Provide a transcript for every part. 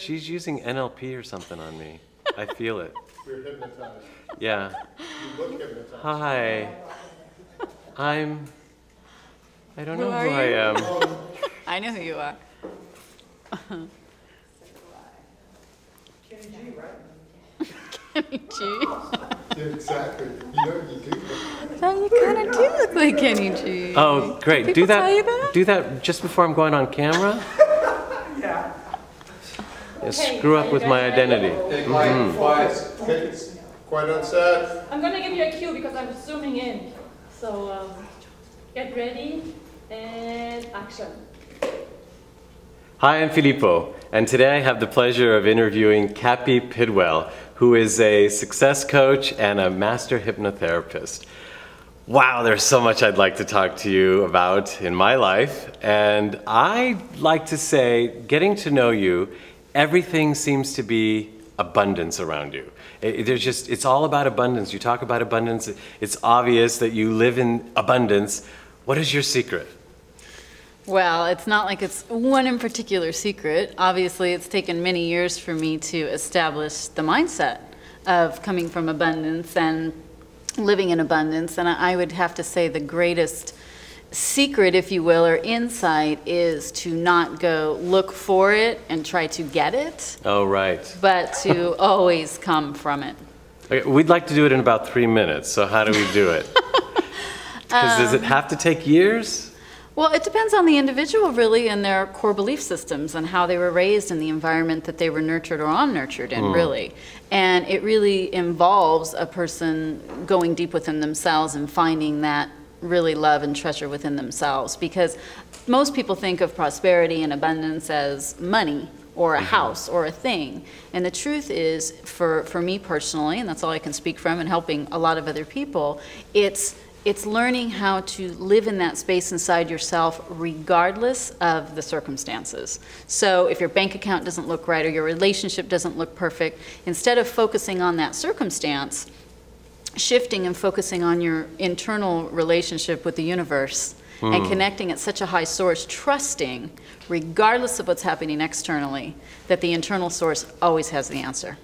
she's using NLP or something on me. I feel it. We're hypnotized. Yeah. You look hypnotized. Hi. I don't know who I am. I know who you are. Kenny G, right? Kenny G. Yeah, exactly. You know you do. Oh, you kind of do look like Kenny G. Oh, great. People Do that. tell you that? Do that just before I'm going on camera. Yeah. Yeah, screw up with my identity. Quiet. Quiet on set. I'm gonna give you a cue because I'm zooming in. So get ready and action. Hi, I'm Filippo, and today I have the pleasure of interviewing Cappi Pidwell, who is a success coach and a master hypnotherapist. Wow, there's so much I'd like to talk to you about in my life, and I like to say, getting to know you, everything seems to be abundance around you. It's all about abundance. You talk about abundance. It's obvious that you live in abundance. What is your secret? Well, it's not like it's one in particular secret. Obviously, it's taken many years for me to establish the mindset of coming from abundance and living in abundance. And I would have to say the greatest secret, if you will, or insight is to not go look for it and try to get it. Oh, right. But to always come from it. Okay, we'd like to do it in about 3 minutes, so how do we do it? Because does it have to take years? Well, it depends on the individual, really, and their core belief systems and how they were raised in the environment that they were nurtured or unnurtured in, really. And it really involves a person going deep within themselves and finding that really love and treasure within themselves. Because most people think of prosperity and abundance as money or a house or a thing. And the truth is, for me personally, and that's all I can speak from and helping a lot of other people, it's learning how to live in that space inside yourself regardless of the circumstances. So if your bank account doesn't look right or your relationship doesn't look perfect, instead of focusing on that circumstance, shifting and focusing on your internal relationship with the universe and connecting at such a high source, trusting, regardless of what's happening externally, that the internal source always has the answer.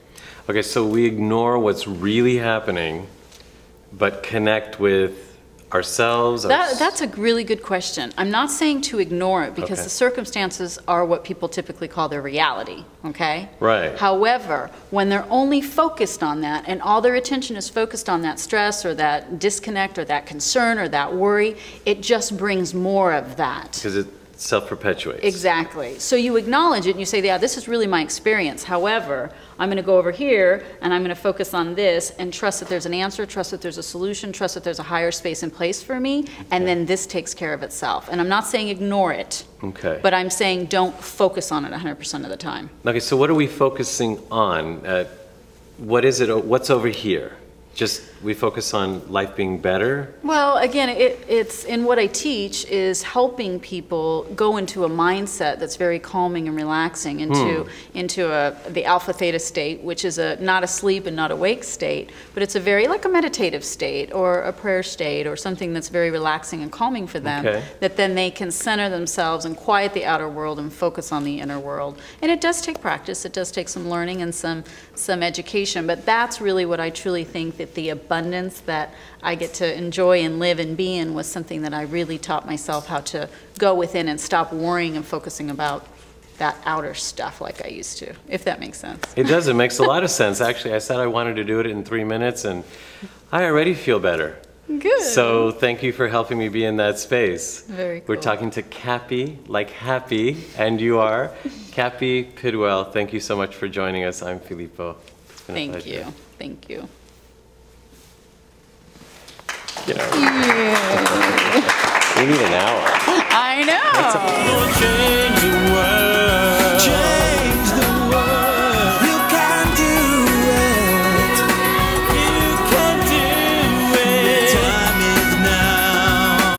Okay, so we ignore what's really happening, but connect with ourselves? That's a really good question. I'm not saying to ignore it because the circumstances are what people typically call their reality, okay? Right. However, when they're only focused on that and all their attention is focused on that stress or that disconnect or that concern or that worry, it just brings more of that. Because it self-perpetuates. Exactly. So you acknowledge it and you say, yeah, this is really my experience. However, I'm going to go over here and I'm going to focus on this and trust that there's an answer, trust that there's a solution, trust that there's a higher space in place for me, and then this takes care of itself. And I'm not saying ignore it, but I'm saying don't focus on it 100% of the time. Okay, so what are we focusing on? What is it? What's over here? Just we focus on life being better? Well, again, it's in what I teach is helping people go into a mindset that's very calming and relaxing, into the alpha theta state, which is not a sleep and not awake state, but it's a very like a meditative state or a prayer state or something that's very relaxing and calming for them, that then they can center themselves and quiet the outer world and focus on the inner world. And it does take practice, it does take some learning and some education, but that's really what I truly think that the abundance that I get to enjoy and live and be in was something that I really taught myself how to go within and stop worrying and focusing about that outer stuff like I used to, if that makes sense. It does, it makes a lot of sense. Actually, I said I wanted to do it in 3 minutes and I already feel better. Good. So thank you for helping me be in that space. Very cool. We're talking to Cappi, like happy, and you are. Cappi Pidwell, thank you so much for joining us. I'm Filippo. Thank you. Thank you. You know, we need an hour. I know.